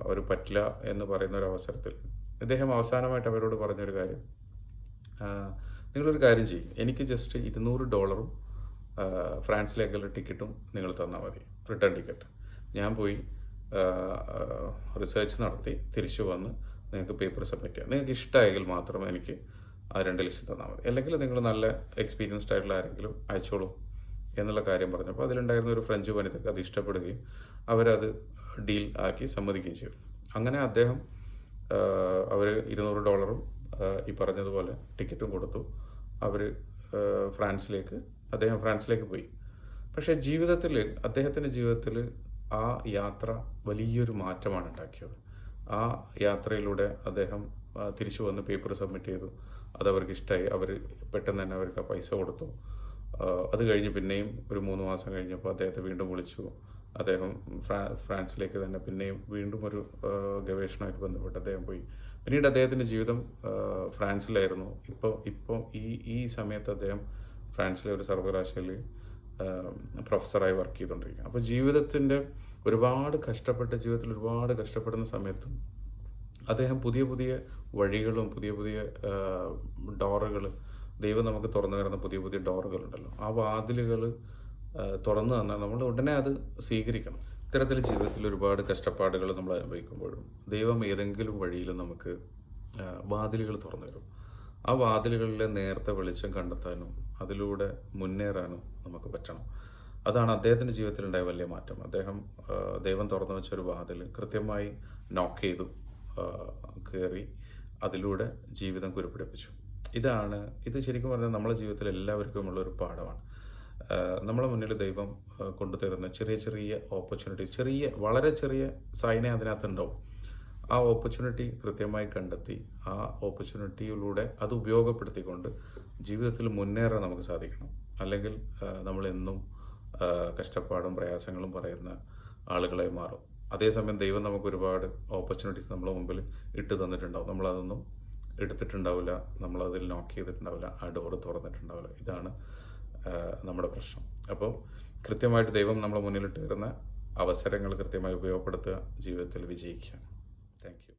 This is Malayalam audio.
അവർ പറ്റില്ല എന്ന് പറയുന്ന ഒരു അവസരത്തിൽ ഇദ്ദേഹം അവസാനമായിട്ട് അവരോട് പറഞ്ഞൊരു കാര്യം, നിങ്ങളൊരു കാര്യം ചെയ്യും, എനിക്ക് ജസ്റ്റ് $200 ഫ്രാൻസിലേക്കുള്ള ടിക്കറ്റും നിങ്ങൾ തന്നാൽ മതി, റിട്ടേൺ ടിക്കറ്റ്. ഞാൻ പോയി റിസർച്ച് നടത്തി തിരിച്ചു വന്ന് നിങ്ങൾക്ക് പേപ്പർ സബ്മിറ്റ് ചെയ്യാം. നിങ്ങൾക്ക് ഇഷ്ടമായെങ്കിൽ മാത്രം എനിക്ക് ആ 2 ലക്ഷം തന്നാൽ മതി, അല്ലെങ്കിൽ നിങ്ങൾ നല്ല എക്സ്പീരിയൻസ്ഡ് ആയിട്ടുള്ള ആരെങ്കിലും അയച്ചോളൂ എന്നുള്ള കാര്യം പറഞ്ഞപ്പോൾ അതിലുണ്ടായിരുന്ന ഒരു ഫ്രഞ്ച് വനിതയ്ക്ക് അത് ഇഷ്ടപ്പെടുകയും അവരത് ഡീൽ ആക്കി സമ്മതിക്കുകയും ചെയ്തു. അങ്ങനെ അദ്ദേഹം അവർ $200 ഈ പറഞ്ഞതുപോലെ ടിക്കറ്റും കൊടുത്തു. അദ്ദേഹം ഫ്രാൻസിലേക്ക് പോയി. പക്ഷേ അദ്ദേഹത്തിൻ്റെ ജീവിതത്തിൽ ആ യാത്ര വലിയൊരു മാറ്റമാണ് ഉണ്ടാക്കിയത്. ആ യാത്രയിലൂടെ അദ്ദേഹം തിരിച്ചു വന്ന് പേപ്പർ സബ്മിറ്റ് ചെയ്തു. അതവർക്ക് ഇഷ്ടമായി. അവർ പെട്ടെന്ന് തന്നെ അവർക്ക് ആ പൈസ കൊടുത്തു. അത് കഴിഞ്ഞ് പിന്നെയും ഒരു 3 മാസം കഴിഞ്ഞപ്പോൾ അദ്ദേഹത്തെ വീണ്ടും വിളിച്ചു. അദ്ദേഹം ഫ്രാൻസിലേക്ക് തന്നെ പിന്നെയും വീണ്ടും ഒരു ഗവേഷണമായിട്ട് ബന്ധപ്പെട്ട് അദ്ദേഹം പോയി. പിന്നീട് അദ്ദേഹത്തിൻ്റെ ജീവിതം ഫ്രാൻസിലായിരുന്നു. ഇപ്പോൾ ഈ സമയത്ത് അദ്ദേഹം ഫ്രാൻസിലെ ഒരു സർവകലാശാലയിൽ പ്രൊഫസറായി വർക്ക് ചെയ്തുകൊണ്ടിരിക്കുക. അപ്പോൾ ജീവിതത്തിൽ ഒരുപാട് കഷ്ടപ്പെടുന്ന സമയത്തും അദ്ദേഹം പുതിയ പുതിയ വഴികളും പുതിയ ഡോറുകൾ, ദൈവം നമുക്ക് തുറന്നു തരുന്ന പുതിയ ഡോറുകളുണ്ടല്ലോ, ആ വാതിലുകൾ തുറന്നു തന്നാൽ നമ്മൾ ഉടനെ അത് സ്വീകരിക്കണം. ഇത്തരത്തിൽ ജീവിതത്തിൽ ഒരുപാട് കഷ്ടപ്പാടുകൾ നമ്മൾ അനുഭവിക്കുമ്പോഴും ദൈവം ഏതെങ്കിലും വഴിയിൽ നമുക്ക് വാതിലുകൾ തുറന്നു തരും. ആ വാതിലുകളിലെ നേർത്ത വെളിച്ചം കണ്ടെത്താനും അതിലൂടെ മുന്നേറാനും നമുക്ക് പറ്റണം. അതാണ് അദ്ദേഹത്തിൻ്റെ ജീവിതത്തിലുണ്ടായ വലിയ മാറ്റം. ദൈവം തുറന്നു വെച്ചൊരു വാതിൽ കൃത്യമായി നോക്ക് ചെയ്തു, കയറി അതിലൂടെ ജീവിതം കുരുപിടിപ്പിച്ചു. ഇത് ശരിക്കും പറഞ്ഞാൽ നമ്മുടെ ജീവിതത്തിൽ എല്ലാവർക്കും ഉള്ളൊരു പാഠമാണ്. നമ്മളെ മുന്നിൽ ദൈവം കൊണ്ടുതരുന്ന ചെറിയ ഓപ്പർച്യൂണിറ്റീസ്, വളരെ ചെറിയ സൈനേ അതിനകത്തുണ്ടാവും. ആ ഓപ്പർച്യൂണിറ്റി കൃത്യമായി കണ്ടെത്തി ആ ഓപ്പർച്യൂണിറ്റിയിലൂടെ അത് ഉപയോഗപ്പെടുത്തിക്കൊണ്ട് ജീവിതത്തിൽ മുന്നേറാൻ നമുക്ക് സാധിക്കണം. അല്ലെങ്കിൽ നമ്മളെന്നും കഷ്ടപ്പാടും പ്രയാസങ്ങളും പറയുന്ന ആളുകളായി മാറും. അതേസമയം ദൈവം നമുക്ക് ഒരുപാട് ഓപ്പർച്യൂണിറ്റീസ് നമ്മളെ മുമ്പിൽ ഇട്ട് തന്നിട്ടുണ്ടാവും. നമ്മളതൊന്നും എടുത്തിട്ടുണ്ടാവില്ല, നമ്മളതിൽ നോക്ക് ചെയ്തിട്ടുണ്ടാവില്ല, ആ ഡോറ് തുറന്നിട്ടുണ്ടാവില്ല. ഇതാണ് നമ്മുടെ പ്രശ്നം. അപ്പോൾ കൃത്യമായിട്ട് ദൈവം നമ്മളെ മുന്നിലിട്ട് തരുന്ന അവസരങ്ങൾ കൃത്യമായി ഉപയോഗപ്പെടുത്തുക, ജീവിതത്തിൽ വിജയിക്കുക. Thank U.